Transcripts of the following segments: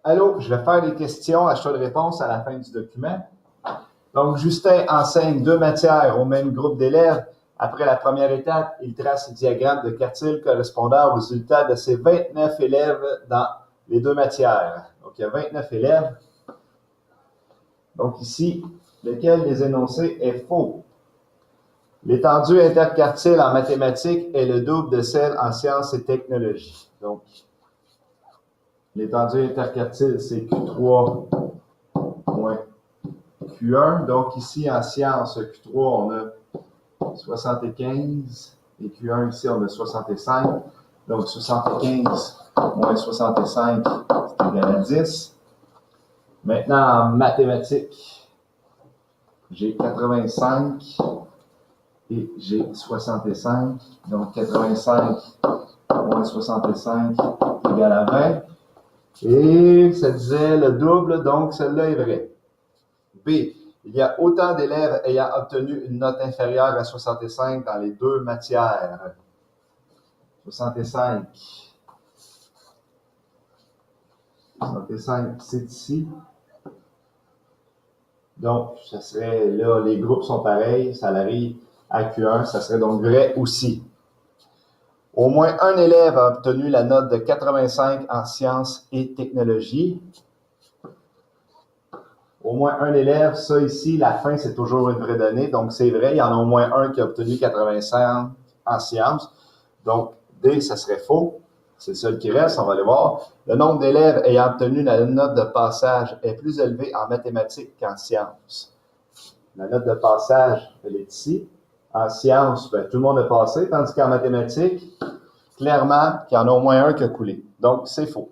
Allô, je vais faire des questions à choix de réponse à la fin du document. Donc, Justin enseigne 2 matières au même groupe d'élèves. Après la première étape, il trace le diagramme de quartile correspondant aux résultats de ses 29 élèves dans les 2 matières. Donc, il y a 29 élèves. Donc, ici, lequel des énoncés est faux? L'étendue interquartile en mathématiques est le double de celle en sciences et technologies. Donc, l'étendue interquartile, c'est Q3 moins Q1. Donc, ici, en sciences, Q3, on a 75 et Q1, ici, on a 65. Donc, 75 moins 65, c'est égal à 10. Maintenant, en mathématiques, j'ai 85 et j'ai 65. Donc, 85 moins 65 égale à 20. Et ça disait le double, donc celle-là est vraie. B. Il y a autant d'élèves ayant obtenu une note inférieure à 65 dans les 2 matières. 65. 65, c'est ici. Donc, ça serait, là, les groupes sont pareils, ça arrive à Q1, ça serait donc vrai aussi. Au moins un élève a obtenu la note de 85 en sciences et technologies. Au moins un élève, ça ici, la fin, c'est toujours une vraie donnée. Donc, c'est vrai, il y en a au moins un qui a obtenu 85 en sciences. Donc, D, ça serait faux. C'est le seul qui reste, on va aller voir. Le nombre d'élèves ayant obtenu la note de passage est plus élevé en mathématiques qu'en sciences. La note de passage, elle est ici. En sciences, ben, tout le monde a passé, tandis qu'en mathématiques, clairement, il y en a au moins un qui a coulé. Donc, c'est faux.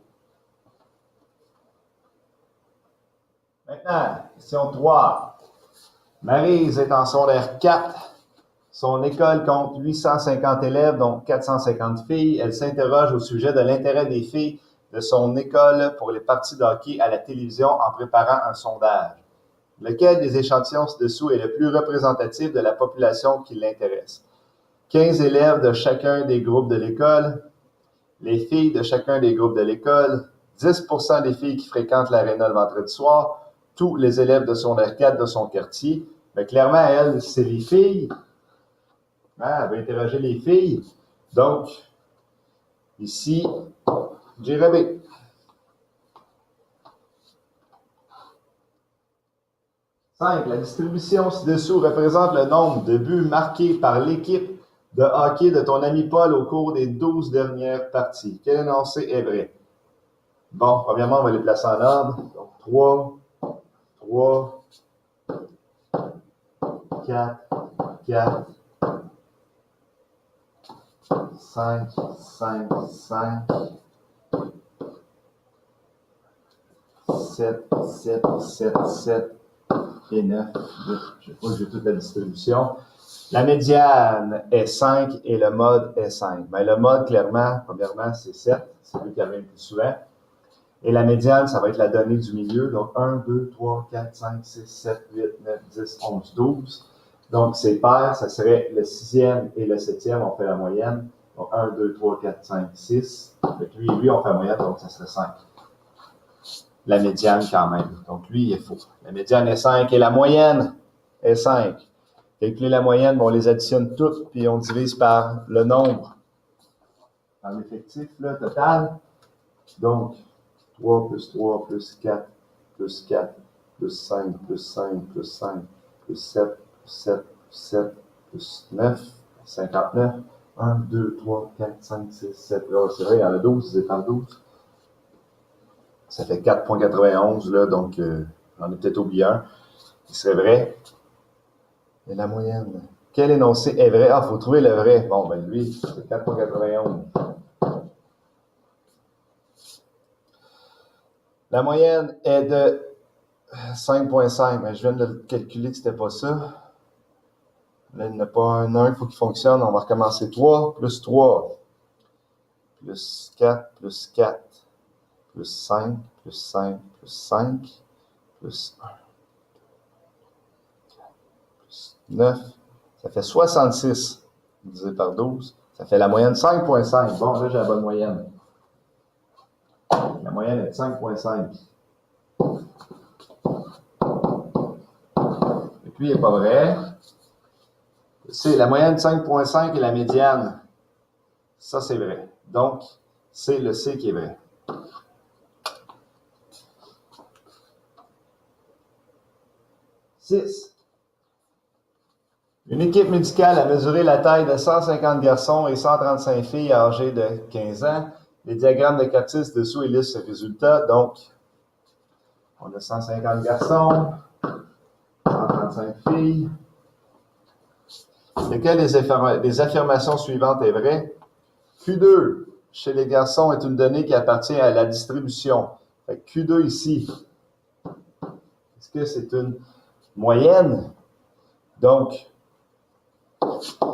Maintenant, question 3. Maryse est en secondaire 4. Son école compte 850 élèves, donc 450 filles. Elle s'interroge au sujet de l'intérêt des filles de son école pour les parties de hockey à la télévision en préparant un sondage. Lequel des échantillons ci-dessous est le plus représentatif de la population qui l'intéresse? 15 élèves de chacun des groupes de l'école, les filles de chacun des groupes de l'école, 10% des filles qui fréquentent l'aréna le vendredi soir, tous les élèves de son R4 de son quartier. Mais clairement, elle, c'est les filles. Ah, elle va interroger les filles. Donc, ici, j'irai B. La distribution ci-dessous représente le nombre de buts marqués par l'équipe de hockey de ton ami Paul au cours des 12 dernières parties. Quel énoncé est vrai? Bon, premièrement, on va les placer en ordre. Donc, 3, 3, 4, 4, 5, 5, 5, 7, 7, 7, 7 et 9. Je ne sais pas si j'ai toute la distribution. La médiane est 5 et le mode est 5. Mais le mode, clairement, premièrement, c'est 7. C'est lui qui revient le plus souvent. Et la médiane, ça va être la donnée du milieu. Donc, 1, 2, 3, 4, 5, 6, 7, 8, 9, 10, 11, 12. Donc, c'est pair, ça serait le 6e et le 7e, on fait la moyenne. Donc, 1, 2, 3, 4, 5, 6. Avec lui et lui, on fait la moyenne, donc ça serait 5. La médiane, quand même. Donc, lui, il est faux. La médiane est 5 et la moyenne est 5. Calculer la moyenne, bon, on les additionne toutes, puis on divise par le nombre, par l'effectif là, total. Donc, 3 plus 3 plus 4 plus 4 plus 5 plus 5 plus 5 plus 7 plus 7 plus 7 plus 9, 59. 1, 2, 3, 4, 5, 6, 7. Là, c'est vrai, il y en a 12, c'est en 12. Ça fait 4,91, là, donc j'en ai peut-être oublié un. Il serait vrai. Et la moyenne. Quel énoncé est vrai? Ah, il faut trouver le vrai. Bon, ben lui, c'est 4,91. La moyenne est de 5,5. Mais je viens de calculer que c'était pas ça. Là, il n'y en a pas un il faut qu'il fonctionne. On va recommencer. 3 plus 3 plus 4 plus 4 plus 5 plus 5 plus 5 plus 1 plus 9. Ça fait 66 divisé par 12. Ça fait la moyenne 5,5. Bon, là, j'ai la bonne moyenne. La moyenne est de 5,5. Et puis, il n'est pas vrai. C'est la moyenne 5,5 et la médiane. Ça, c'est vrai. Donc, c'est le C qui est vrai. 6. Une équipe médicale a mesuré la taille de 150 garçons et 135 filles âgées de 15 ans. Les diagrammes de quartier dessous illustrent ce résultat. Donc, on a 150 garçons, 135 filles. Lequel des affirmations suivantes est vrai? Q2 chez les garçons est une donnée qui appartient à la distribution. Fait que Q2 ici, est-ce que c'est une moyenne? Donc,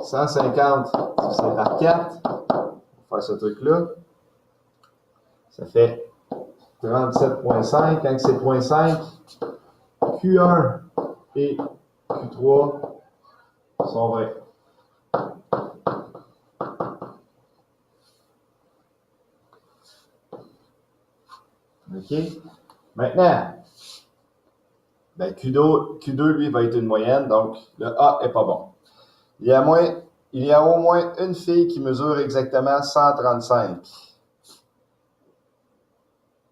150 divisé par 4, on va faire ce truc-là. Ça fait 37,5. Quand c'est 0,5, Q1 et Q3 sont vrais. OK? Maintenant, ben Q2, lui, va être une moyenne, donc le A n'est pas bon. Il y a au moins une fille qui mesure exactement 135.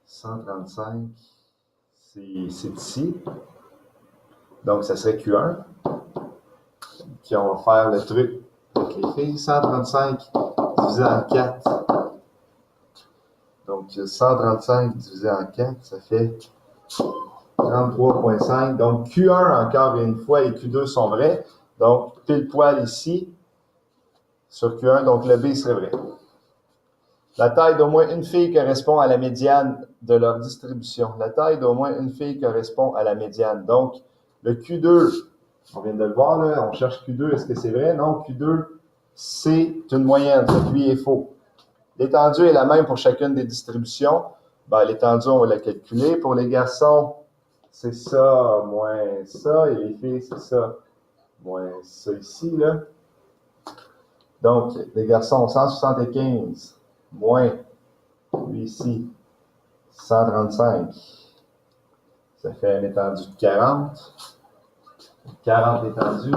135, c'est ici. Donc, ça serait Q1. Puis, on va faire le truc avec les filles. 135 divisé en 4. Donc, 135 divisé en 4, ça fait 33,5. Donc, Q1, encore une fois, et Q2 sont vrais. Donc, pile poil ici, sur Q1, donc le B serait vrai. La taille d'au moins une fille correspond à la médiane de leur distribution. La taille d'au moins une fille correspond à la médiane. Donc, le Q2, on vient de le voir, là, on cherche Q2, est-ce que c'est vrai? Non, Q2, c'est une moyenne, donc lui est faux. L'étendue est la même pour chacune des distributions. Ben, l'étendue, on va la calculer. Pour les garçons, c'est ça moins ça, et les filles, c'est ça moins ça ici, là. Donc, les garçons, 175 moins, lui ici, 135. Ça fait une étendue de 40. 40 étendues.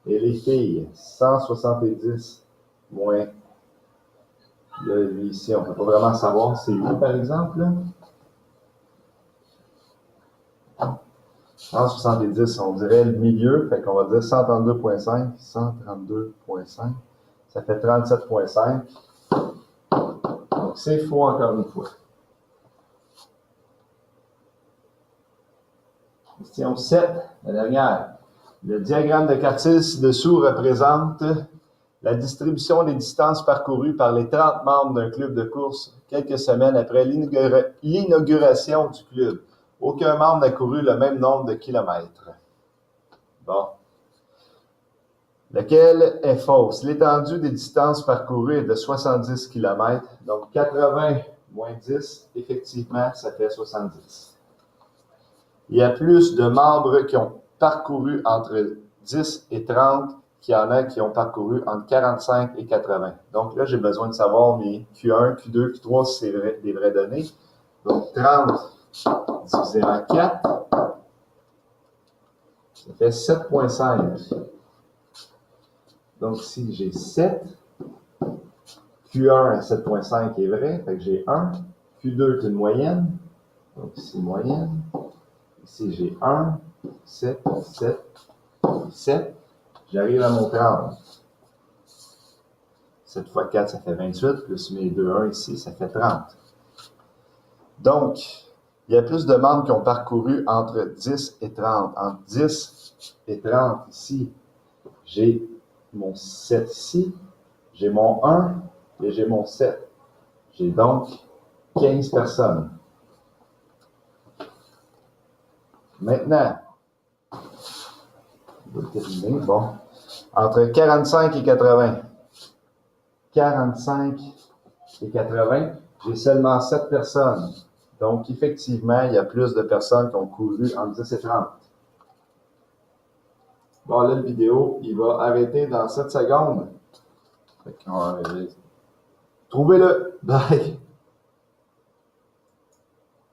Et les filles, 170 moins, là, lui ici, on ne peut pas vraiment savoir c'est où, par exemple, là. 170, on dirait le milieu, fait qu'on va dire 132,5, 132,5, ça fait 37,5. Donc, c'est faux encore une fois. Question 7, la dernière. Le diagramme de quartile ci-dessous représente la distribution des distances parcourues par les 30 membres d'un club de course quelques semaines après l'inauguration du club. Aucun membre n'a couru le même nombre de kilomètres. Bon. Lequel est fausse? L'étendue des distances parcourues est de 70 km. Donc, 80 moins 10, effectivement, ça fait 70. Il y a plus de membres qui ont parcouru entre 10 et 30 qu'il y en a qui ont parcouru entre 45 et 80. Donc là, j'ai besoin de savoir mes Q1, Q2, Q3, si c'est des vraies données. Donc, 30 divisé en 4, ça fait 7,5. Donc ici, j'ai 7. Q1 à 7,5 est vrai, fait que j'ai 1. Q2 est une moyenne, donc ici, moyenne. Ici, j'ai 1, 7, 7, 7. J'arrive à mon 30. 7 fois 4, ça fait 28, plus mes 2, 1 ici, ça fait 30. Donc, il y a plus de membres qui ont parcouru entre 10 et 30. Entre 10 et 30, ici, j'ai mon 7 ici, j'ai mon 1 et j'ai mon 7. J'ai donc 15 personnes. Maintenant, on va terminer. Bon, entre 45 et 80. 45 et 80, j'ai seulement 7 personnes. Donc, effectivement, il y a plus de personnes qui ont couru entre 10 et 30. Bon, là, la vidéo, il va arrêter dans 7 secondes. Trouvez-le. Bye.